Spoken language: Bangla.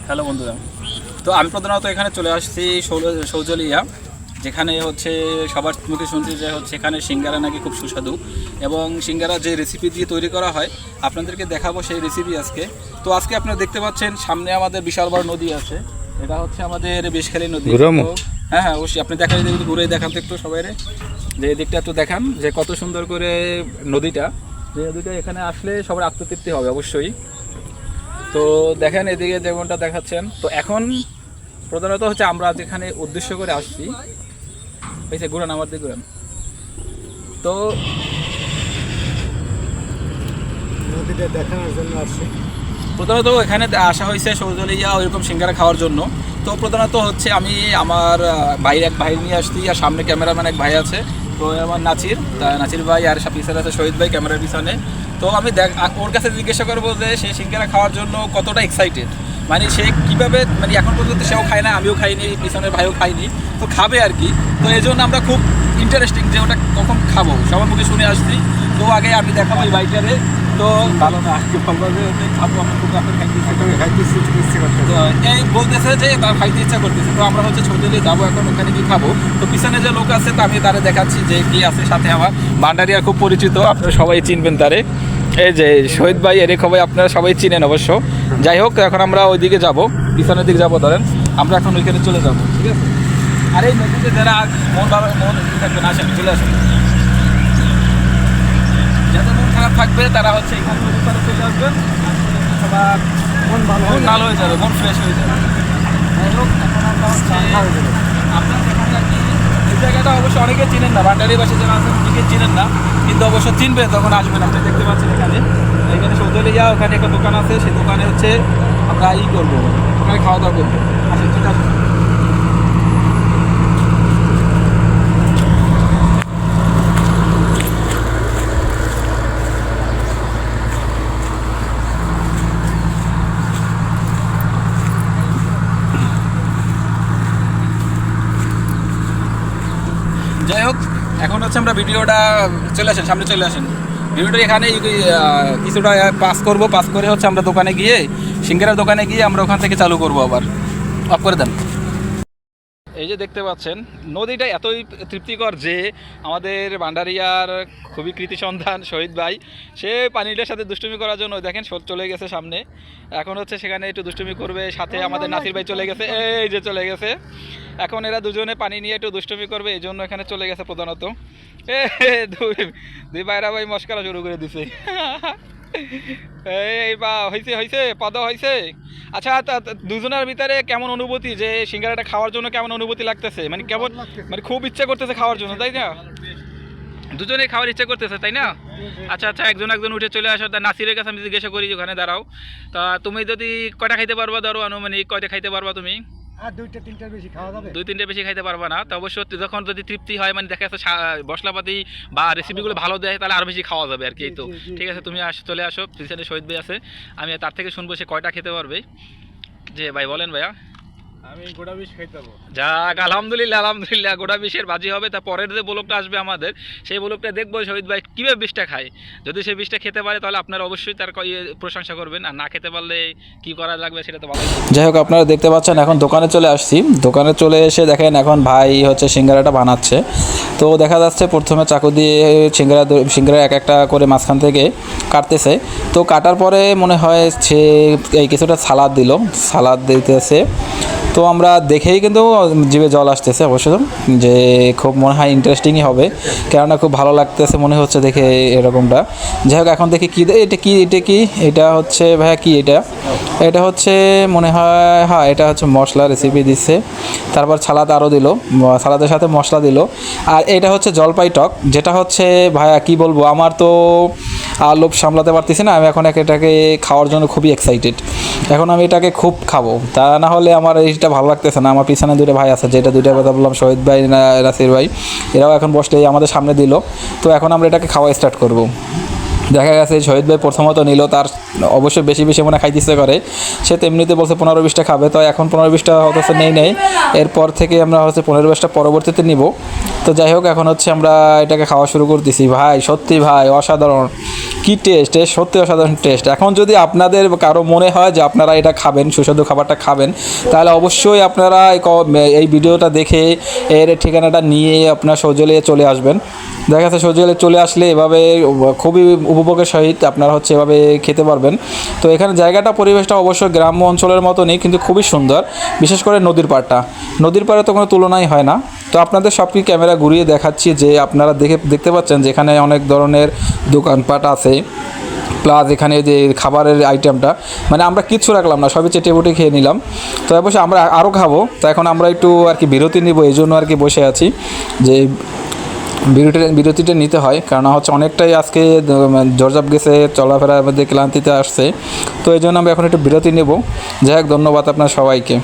হ্যালো বন্ধুরা, তো আমি প্রধানত এখানে চলে আসছি শৌজলিয়া, যেখানে হচ্ছে সবার মুখে শুনছি যে হচ্ছে এখানে সিঙ্গারা নাকি খুব সুস্বাদু এবং সিঙ্গারা যে রেসিপি দিয়ে তৈরি করা হয় আপনাদেরকে দেখাবো সেই রেসিপি আজকে। তো আজকে আপনারা দেখতে পাচ্ছেন সামনে আমাদের বিশাল বড় নদী আছে, এটা হচ্ছে আমাদের বেশখালী নদী। হ্যাঁ হ্যাঁ অবশ্যই, আপনি দেখা যদি ঘুরে দেখান তো একটু সবাই যে দিকটা একটু দেখান যে কত সুন্দর করে নদীটা, যে নদীটা এখানে আসলে সবার আত্মতৃপ্তি হবে অবশ্যই। তো দেখেন এদিকে যেমনটা দেখাচ্ছেন, তো এখন প্রধানত হচ্ছে আমরা যেখানে উদ্দেশ্য করে আসছি হয়েছে ঘুরান আমার দিকে ঘুরান। তো নদীটা দেখানোর জন্য আসছি। প্রধানত এখানে আসা হয়েছে শৌজলিয়া ওইরকম সিঙ্গারা খাওয়ার জন্য। তো প্রধানত হচ্ছে আমি আমার এক ভাই নিয়ে আসছি, আর সামনে ক্যামেরাম্যান এক ভাই আছে, তো আমার নাচির ভাই, আর পিছনে আছে শহীদ ভাই ক্যামেরার পিছনে। তো আমি ওর কাছে জিজ্ঞাসা করবো যে সে সিঙ্গারা খাওয়ার জন্য কতটা এক্সাইটেড, মানে সে কীভাবে, মানে এখন পর্যন্ত সেও খায় না, আমিও খাইনি, পিছনের ভাইও খাইনি, তো খাবে আর কি। তো এই জন্য আমরা খুব ইন্টারেস্টিং যে ওটা কখন খাবো সবার মুখে শুনে আসছি। তো আগে আমি দেখাবো এই বাইকারে, তো ভালো না বলবো যে খাবো, আমার খুব তো এই বলতেছে যে তার খাইতে ইচ্ছা করতেছে। তো আমরা হচ্ছে ছবিতে যাবো এখন, ওখানে কি খাবো। তো পিছনে যে লোক আছে তো আমি তারে দেখাচ্ছি যে কি আছে সাথে। আমার ভান্ডারিয়া খুব পরিচিত, আপনারা সবাই চিনবেন তারে, এই যে শহীদ ভাই, এর খবর আপনারা সবাই চিনেন অবশ্য। যাই হোক, এখন আমরা ওইদিকে যাব, পিছনের দিকে যাবো, ধরেন আমরা এখন ওইখানে চলে যাবো, ঠিক আছে। আর এই নদীতে যারা মন থাকবেন আসেন, চলে আসেন। যাদের মন খারাপ থাকবে তারা হচ্ছে এখানে চলে আসবেন, সবার মন ভালো হয়ে যাবে, মন ফ্রেশ হয়ে যাবে। যাই হোক, এখন আমরা হচ্ছে আপনার যেখানে আর কি এই জায়গাটা অবশ্য অনেকে চিনেন না, ভান্ডারি বাসী যারা আছেন অনেকে চিনেন না, কিন্তু অবশ্য চিনবেন তখন আসবেন। আপনি দেখতে পাচ্ছেন এখানে শৌচালয়া, ওখানে একটা দোকান আছে, সেই দোকানে হচ্ছে আমরা করবো, ওখানে খাওয়া দাওয়া করবো। আসেন, ঠিক আছে। যাই হোক, এখন হচ্ছে আমরা ভিডিওটা চলে আসেন, সামনে চলে আসেন। ভিডিওটা এখানে কিছুটা পাস করে হচ্ছে আমরা দোকানে গিয়ে, সিঙ্গারার দোকানে গিয়ে আমরা ওখান থেকে চালু করব। আবার অফ করে দেন। এই যে দেখতে পাচ্ছেন নদীটা এতই তৃপ্তিকর যে আমাদের ভান্ডারিয়ার খুবই কৃতি সন্ধান শহীদ ভাই, সে পানিটার সাথে দুষ্টুমি করার জন্য দেখেন চলে গেছে সামনে। এখন হচ্ছে সেখানে একটু দুষ্টুমি করবে, সাথে আমাদের নাসির ভাই চলে গেছে, এই যে চলে গেছে। এখন এরা দুজনে পানি নিয়ে একটু দুষ্টুমি করবে, এই জন্য এখানে চলে গেছে প্রধানত। দুই ভাইরা ভাই মস্কারা শুরু করে দিছে। এই বা হয়েছে পদ হয়েছে। আচ্ছা, দুজনের ভিতরে কেমন অনুভূতি, যে সিঙ্গারাটা খাওয়ার জন্য কেমন অনুভূতি লাগতেছে? মানে কেমন, মানে খুব ইচ্ছা করতেছে খাওয়ার জন্য, তাই না? দুজনেই খাওয়ার ইচ্ছা করতেছে, তাই না? আচ্ছা, একজন উঠে চলে আসো। তা নাসিরের কাছে আমি জিজ্ঞাসা করি, ওখানে দাঁড়াও। তা তুমি যদি কয়টা খাইতে পারবা, ধরো আনুমানিক কয়টা খাইতে পারবা তুমি? দুই তিনটে বেশি খাইতে পারবা না। তো অবশ্যই যখন যদি তৃপ্তি হয়, মানে দেখা যাচ্ছে মশলাপাতি বা রেসিপিগুলো ভালো দেয়, তাহলে আরও বেশি খাওয়া যাবে আর কি। তো ঠিক আছে, তুমি চলে আসো, পিছনে শহীদ ভাই আছে, আমি তার থেকে শুনবো সে কয়টা খেতে পারবে। যে ভাই বলেন ভাইয়া। আমি গোটা বিশ খাইতে পারবো। যাক, আলহামদুলিল্লাহ গোটা বিশের বাজি হবে। তা পরের যে ব্লগটা আসবে আমাদের, সেই ব্লগটা দেখবো শহীদ ভাই কীভাবে বিষটা খায়। যদি সে বিষটা খেতে পারে তাহলে আপনারা অবশ্যই তার প্রশংসা করবেন, আর না খেতে পারলে কি করা লাগবে সেটা তো ভালো। যাই হোক, আপনারা দেখতে পাচ্ছেন এখন দোকানে চলে আসছি। দোকানে চলে এসে দেখেন এখন ভাই হচ্ছে সিঙ্গারাটা বানাচ্ছে। তো দেখা যাচ্ছে প্রথমে চাকু দিয়ে সিঙ্গারা এক একটা করে মাঝখান থেকে কাটতেছে। তো কাটার পরে মনে হয় সে এই কিছুটা সালাদ দিতেছে। তো আমরা দেখেই কিন্তু জিভে জল আসতেছে অবশ্য, যে খুব মনে হয় ইন্টারেস্টিংই হবে, কেননা খুব ভালো লাগতেছে মনে হচ্ছে দেখে এরকমটা। যাই হোক, এখন দেখি এটা হচ্ছে ভাইয়া কি এটা হচ্ছে মনে হয়, হ্যাঁ এটা হচ্ছে মশলা রেসিপি দিচ্ছে। তারপর সালাদ আরও দিল, সালাদের সাথে মশলা দিল। আর এটা হচ্ছে জলপাই টক, যেটা হচ্ছে ভাইয়া কি বলবো, আমার তো লোভ সামলাতে পারতেছি না। আমি এখন এটাকে খাওয়ার জন্য খুবই এক্সাইটেড। এখন আমি এটাকে খুব খাবো, তা না হলে আমার এইটা ভালো লাগতেছে না। আমার পিছনে দুটো ভাই আছে, যেটা দুইটা কথা বললাম, শহীদ ভাই, নাসির ভাই, এরাও এখন বসলে আমাদের সামনে দিল। তো এখন আমরা এটাকে খাওয়া স্টার্ট করব। দেখা গেছে শহীদ ভাই প্রথমত নিল, তার অবশ্যই বেশি মনে খাইতে ইচ্ছে করে, সে তেমনিতে বলছে 15-20টা খাবে। তো এখন 15-20টা হচ্ছে নেই, এরপর থেকে আমরা হচ্ছে 15-20টা পরবর্তীতে নিব। তো যাই হোক, এখন হচ্ছে আমরা এটাকে খাওয়া শুরু করতেছি। ভাই সত্যি ভাই অসাধারণ, কি টেস্ট, সত্যি অসাধারণ টেস্ট। এখন যদি আপনাদের কারো মনে হয় যে আপনারা এটা খাবেন, সুস্বাদু খাবারটা খাবেন, তাহলে অবশ্যই আপনারা এই ভিডিওটা দেখে এর ঠিকানাটা নিয়ে আপনার সজলে চলে আসবেন। দেখা যাচ্ছে সজলে চলে আসলে এভাবে খুবই উপভোগের সহিত আপনারা হচ্ছে এভাবে খেতে পারবেন। তো এখানে জায়গাটা, পরিবেশটা অবশ্যই গ্রাম্য অঞ্চলের মতনই, কিন্তু খুবই সুন্দর। বিশেষ করে নদীর পাড়ে তো কোনো তুলনাই হয় না। তো আপনাদের সব কি ক্যামেরা ঘুরিয়ে দেখাচ্ছি যে আপনারা দেখতে পাচ্ছেন যে এখানে অনেক ধরনের দোকানপাট আছে, প্লাস এখানে যে খাবারের আইটেমটা, মানে আমরা কিচ্ছু রাখলাম না, সবই চেটেপুটে খেয়ে নিলাম। তো অবশ্যই আমরা আরও খাবো। তো এখন আমরা একটু আর কি বিরতি নিব, এই জন্য আর কি বসে আছি যে বিরতিটা নিতে হয়, কারণ হচ্ছে অনেকটাই আজকে জর্জাপ গেছে, চলাফেরার মধ্যে ক্লান্তিতে আসছে। তো এই জন্য আমরা এখন একটু বিরতি নেব। যাই হোক, ধন্যবাদ আপনার সবাইকে।